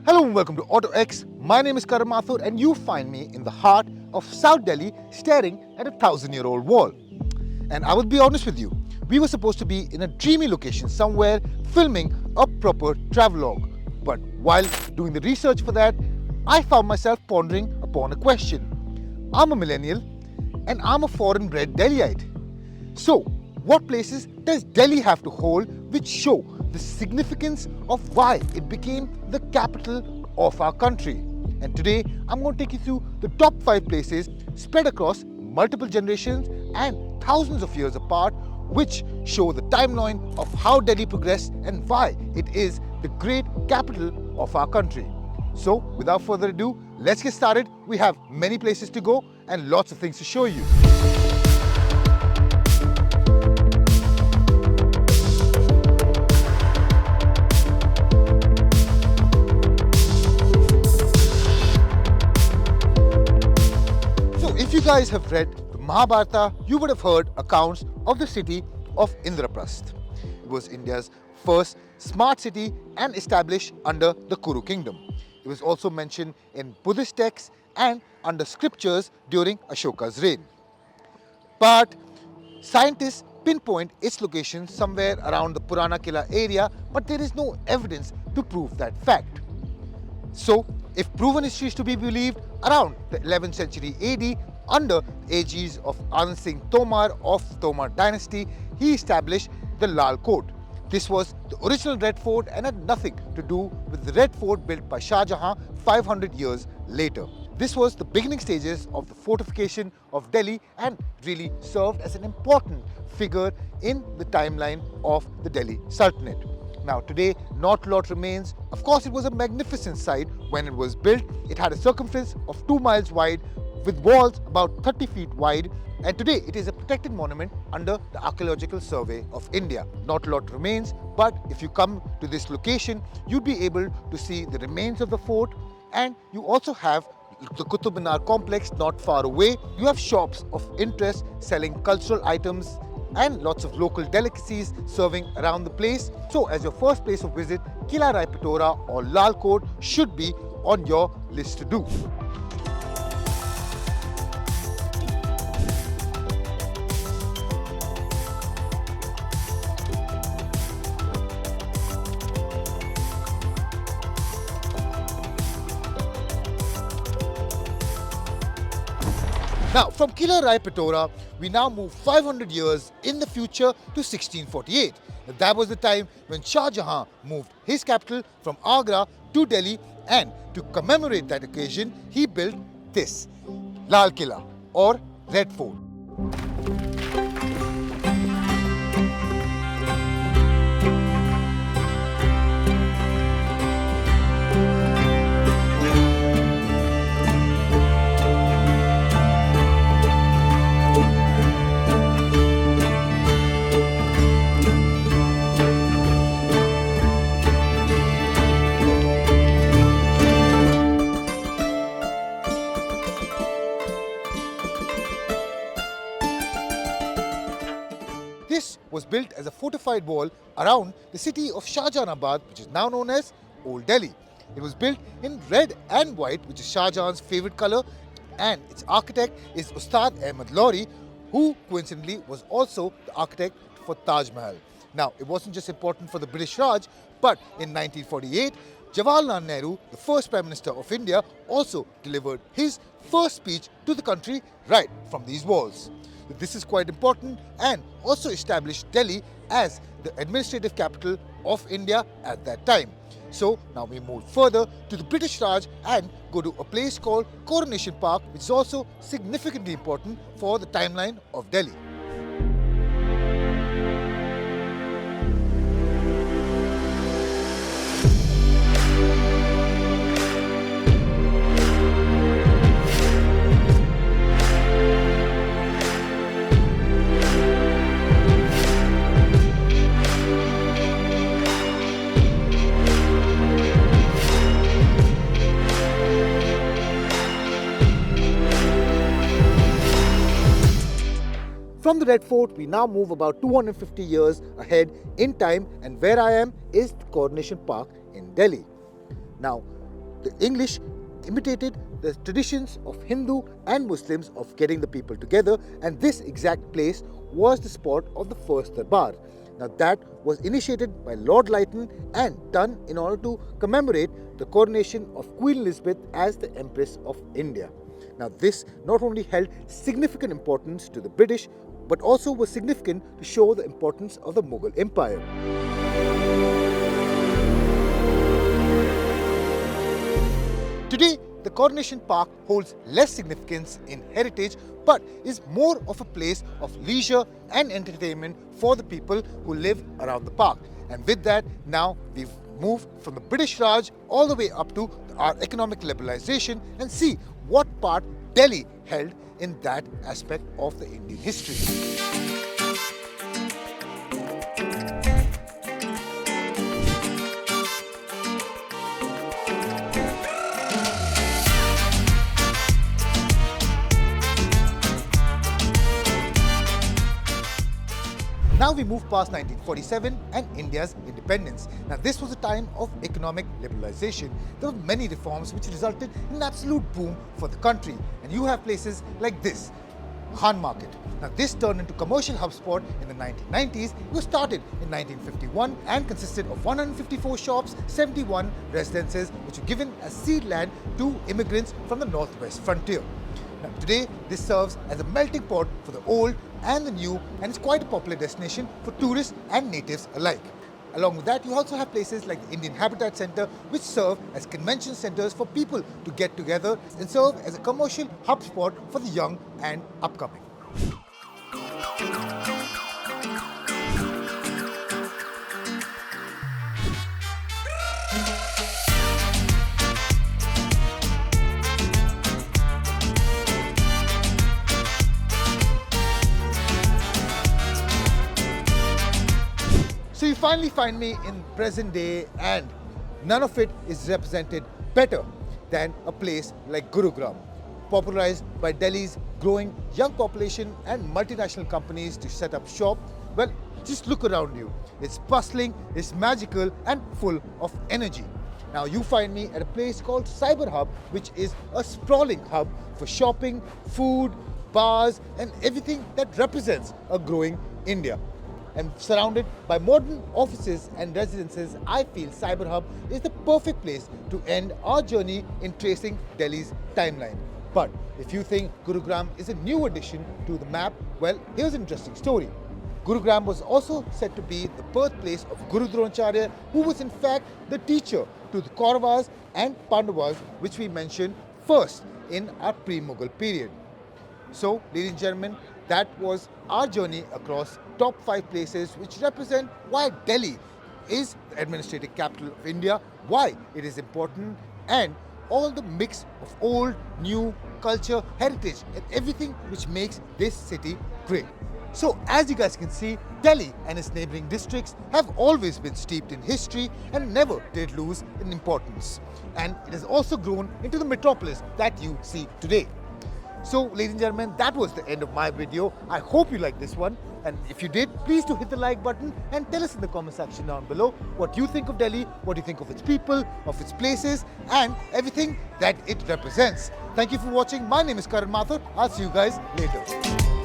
Hello and welcome to AutoX. My name is Karan Mathur and you find me in the heart of South Delhi staring at a 1,000-year-old wall. And I will be honest with you, we were supposed to be in a dreamy location somewhere filming a proper travelogue. But while doing the research for that, I found myself pondering upon a question. I'm a millennial and I'm a foreign-bred Delhiite. So, what places does Delhi have to hold which show the significance of why it became the capital of our country? And today, I'm going to take you through the top 5 places spread across multiple generations and thousands of years apart, which show the timeline of how Delhi progressed and why it is the great capital of our country. So, without further ado, let's get started. We have many places to go and lots of things to show you. If you guys have read the Mahabharata, you would have heard accounts of the city of Indraprasth. It was India's first smart city and established under the Kuru kingdom. It was also mentioned in Buddhist texts and under scriptures during Ashoka's reign. But scientists pinpoint its location somewhere around the Purana Killa area, but there is no evidence to prove that fact. So, if proven history is to be believed, around the 11th century AD, under the aegis of Anand Singh Tomar of the Tomar dynasty, he established the Lal Kot. This was the original Red Fort and had nothing to do with the Red Fort built by Shah Jahan 500 years later. This was the beginning stages of the fortification of Delhi and really served as an important figure in the timeline of the Delhi Sultanate. Now today, not a lot remains. Of course, it was a magnificent site when it was built. It had a circumference of 2 miles wide with walls about 30 feet wide, and today it is a protected monument under the Archaeological Survey of India. Not a lot remains, but if you come to this location, you'd be able to see the remains of the fort, and you also have the Qutub Minar complex not far away. You have shops of interest selling cultural items and lots of local delicacies serving around the place. So as your first place of visit, Kila Rai Pitora or Lal Kot should be on your list to do. Now, from Kila Rai Pitora, we now move 500 years in the future to 1648. That was the time when Shah Jahan moved his capital from Agra to Delhi, and to commemorate that occasion, he built this Lal Killa or Red Fort. This was built as a fortified wall around the city of Shahjahanabad, which is now known as Old Delhi. It was built in red and white, which is Shah Jahan's favorite color, and its architect is Ustad Ahmad Lori, who coincidentally was also the architect for Taj Mahal. Now, it wasn't just important for the British Raj, but in 1948, Jawaharlal Nehru, the first Prime Minister of India, also delivered his first speech to the country right from these walls. This is quite important and also established Delhi as the administrative capital of India at that time. So now we move further to the British Raj and go to a place called Coronation Park, which is also significantly important for the timeline of Delhi. From the Red Fort, we now move about 250 years ahead in time, and where I am is Coronation Park in Delhi. Now, the English imitated the traditions of Hindu and Muslims of getting the people together, and this exact place was the spot of the first darbar. Now that was initiated by Lord Lytton and done in order to commemorate the coronation of Queen Elizabeth as the Empress of India. Now this not only held significant importance to the British, but also was significant to show the importance of the Mughal Empire. Today, the Coronation Park holds less significance in heritage, but is more of a place of leisure and entertainment for the people who live around the park. And with that, now we've moved from the British Raj all the way up to our economic liberalization and see what part Delhi held in that aspect of the Indian history. Now we move past 1947 and India's independence. Now this was a time of economic liberalization. There were many reforms which resulted in an absolute boom for the country. And you have places like this, Khan Market. Now this turned into commercial hubspot in the 1990s. It was started in 1951 and consisted of 154 shops, 71 residences which were given as seed land to immigrants from the northwest frontier. Now, today, this serves as a melting pot for the old and the new, and it's quite a popular destination for tourists and natives alike. Along with that, you also have places like the Indian Habitat Center, which serve as convention centers for people to get together and serve as a commercial hub spot for the young and upcoming. So you finally find me in present day, and none of it is represented better than a place like Gurugram, popularized by Delhi's growing young population and multinational companies to set up shop. Well, just look around you. It's bustling, it's magical and full of energy. Now you find me at a place called Cyberhub, which is a sprawling hub for shopping, food, bars and everything that represents a growing India. And surrounded by modern offices and residences, I feel Cyberhub is the perfect place to end our journey in tracing Delhi's timeline. But if you think Gurugram is a new addition to the map, well, here's an interesting story. Gurugram was also said to be the birthplace of Guru Dronacharya, who was in fact the teacher to the Kauravas and Pandavas, which we mentioned first in our pre-Mughal period. So, ladies and gentlemen, that was our journey across top 5 places which represent why Delhi is the administrative capital of India, why it is important, and all the mix of old, new, culture, heritage and everything which makes this city great. So as you guys can see, Delhi and its neighboring districts have always been steeped in history and never did lose in importance. And it has also grown into the metropolis that you see today. So, ladies and gentlemen, that was the end of my video. I hope you liked this one. And if you did, please do hit the like button and tell us in the comment section down below what you think of Delhi, what you think of its people, of its places, and everything that it represents. Thank you for watching. My name is Karan Mathur. I'll see you guys later.